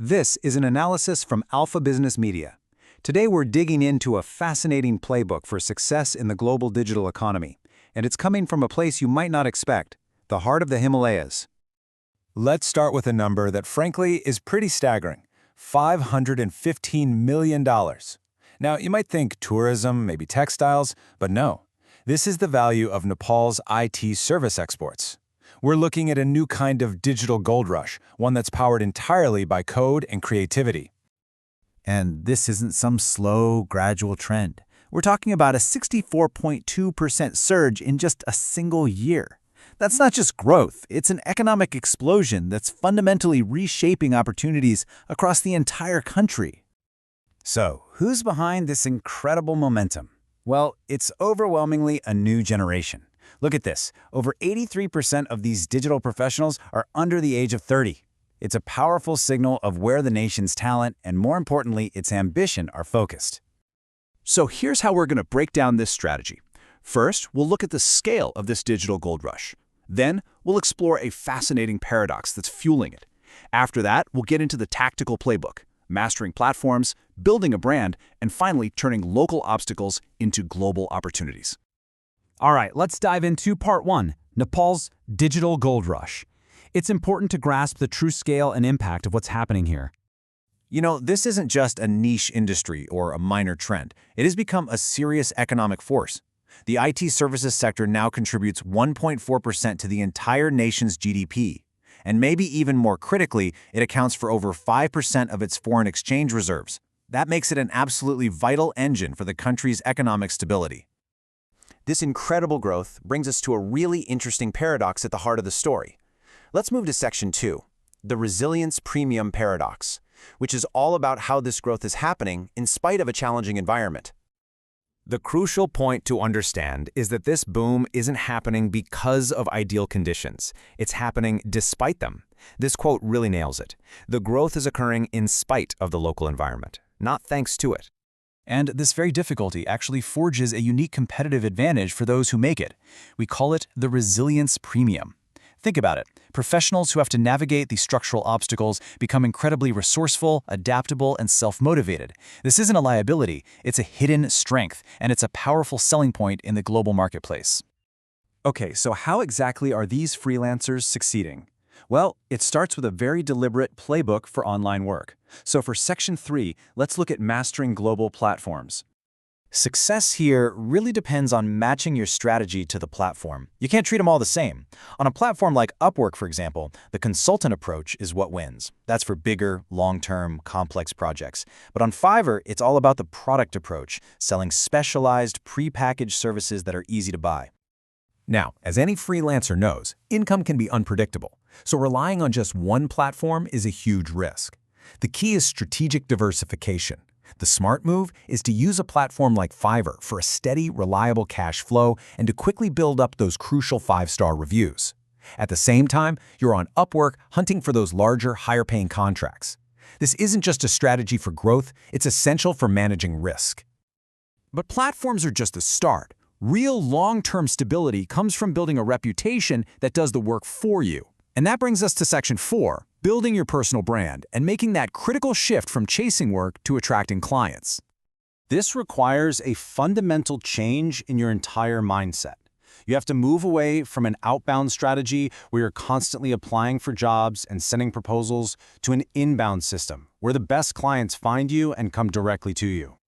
This is an analysis from Alpha Business Media. Today we're digging into a fascinating playbook for success in the global digital economy, and it's coming from a place you might not expect, the heart of the Himalayas. Let's start with a number that frankly is pretty staggering, $515 million. Now, you might think tourism, maybe textiles, but no. This is the value of Nepal's IT service exports. We're looking at a new kind of digital gold rush, one that's powered entirely by code and creativity. And this isn't some slow, gradual trend. We're talking about a 64.2% surge in just a single year. That's not just growth, it's an economic explosion that's fundamentally reshaping opportunities across the entire country. So, who's behind this incredible momentum? Well, it's overwhelmingly a new generation. Look at this. Over 83% of these digital professionals are under the age of 30. It's a powerful signal of where the nation's talent and, more importantly, its ambition are focused. So here's how we're going to break down this strategy. First, we'll look at the scale of this digital gold rush. Then, we'll explore a fascinating paradox that's fueling it. After that, we'll get into the tactical playbook, mastering platforms, building a brand, and finally turning local obstacles into global opportunities. All right, let's dive into part one, Nepal's digital gold rush. It's important to grasp the true scale and impact of what's happening here. You know, this isn't just a niche industry or a minor trend. It has become a serious economic force. The IT services sector now contributes 1.4% to the entire nation's GDP. And maybe even more critically, it accounts for over 5% of its foreign exchange reserves. That makes it an absolutely vital engine for the country's economic stability. This incredible growth brings us to a really interesting paradox at the heart of the story. Let's move to section 2, the resilience premium paradox, which is all about how this growth is happening in spite of a challenging environment. The crucial point to understand is that this boom isn't happening because of ideal conditions. It's happening despite them. This quote really nails it. The growth is occurring in spite of the local environment, not thanks to it. And this very difficulty actually forges a unique competitive advantage for those who make it. We call it the resilience premium. Think about it. Professionals who have to navigate these structural obstacles become incredibly resourceful, adaptable, and self-motivated. This isn't a liability, it's a hidden strength, and it's a powerful selling point in the global marketplace. Okay, so how exactly are these freelancers succeeding? Well, it starts with a very deliberate playbook for online work. So for section 3, let's look at mastering global platforms. Success here really depends on matching your strategy to the platform. You can't treat them all the same. On a platform like Upwork, for example, the consultant approach is what wins. That's for bigger, long-term, complex projects. But on Fiverr, it's all about the product approach, selling specialized, pre-packaged services that are easy to buy. Now, as any freelancer knows, income can be unpredictable, so relying on just one platform is a huge risk. The key is strategic diversification. The smart move is to use a platform like Fiverr for a steady, reliable cash flow and to quickly build up those crucial 5-star reviews. At the same time, you're on Upwork hunting for those larger, higher-paying contracts. This isn't just a strategy for growth, it's essential for managing risk. But platforms are just the start. Real long-term stability comes from building a reputation that does the work for you. And that brings us to section 4, building your personal brand and making that critical shift from chasing work to attracting clients. This requires a fundamental change in your entire mindset. You have to move away from an outbound strategy where you're constantly applying for jobs and sending proposals to an inbound system where the best clients find you and come directly to you.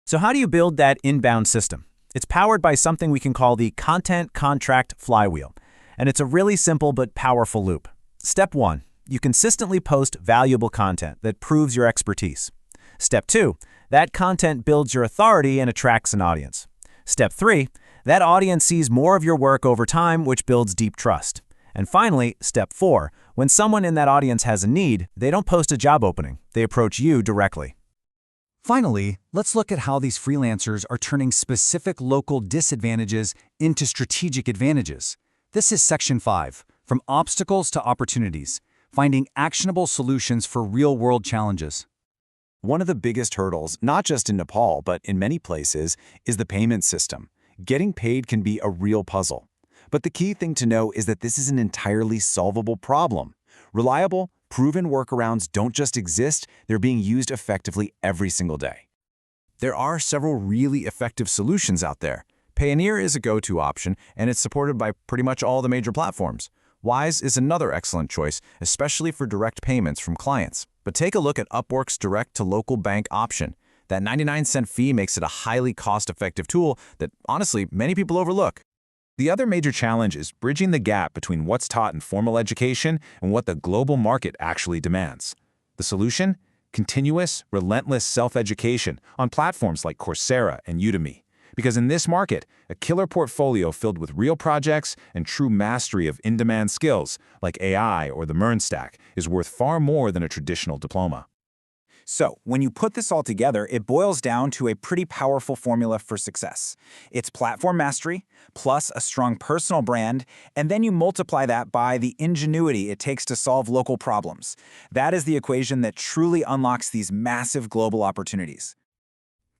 So how do you build that inbound system? It's powered by something we can call the content contract flywheel. And it's a really simple but powerful loop. Step 1. You consistently post valuable content that proves your expertise. Step 2. That content builds your authority and attracts an audience. Step 3. That audience sees more of your work over time, which builds deep trust. And finally, Step 4. When someone in that audience has a need, they don't post a job opening. They approach you directly. Finally, let's look at how these freelancers are turning specific local disadvantages into strategic advantages. This is section 5, from obstacles to opportunities, finding actionable solutions for real-world challenges. One of the biggest hurdles, not just in Nepal, but in many places, is the payment system. Getting paid can be a real puzzle. But the key thing to know is that this is an entirely solvable problem. Reliable, Proven workarounds don't just exist, they're being used effectively every single day. There are several really effective solutions out there. Payoneer is a go-to option, and it's supported by pretty much all the major platforms. Wise is another excellent choice, especially for direct payments from clients. But take a look at Upwork's direct-to-local bank option. That 99-cent fee makes it a highly cost-effective tool that, honestly, many people overlook. The other major challenge is bridging the gap between what's taught in formal education and what the global market actually demands. The solution? Continuous, relentless self-education on platforms like Coursera and Udemy. Because in this market, a killer portfolio filled with real projects and true mastery of in-demand skills, like AI or the MERN stack, is worth far more than a traditional diploma. So, when you put this all together, it boils down to a pretty powerful formula for success. It's platform mastery, plus a strong personal brand, and then you multiply that by the ingenuity it takes to solve local problems. That is the equation that truly unlocks these massive global opportunities.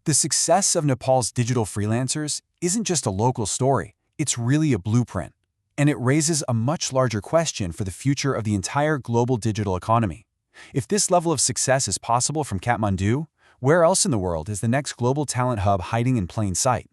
The success of Nepal's digital freelancers isn't just a local story, it's really a blueprint. And it raises a much larger question for the future of the entire global digital economy. If this level of success is possible from Kathmandu, where else in the world is the next global talent hub hiding in plain sight?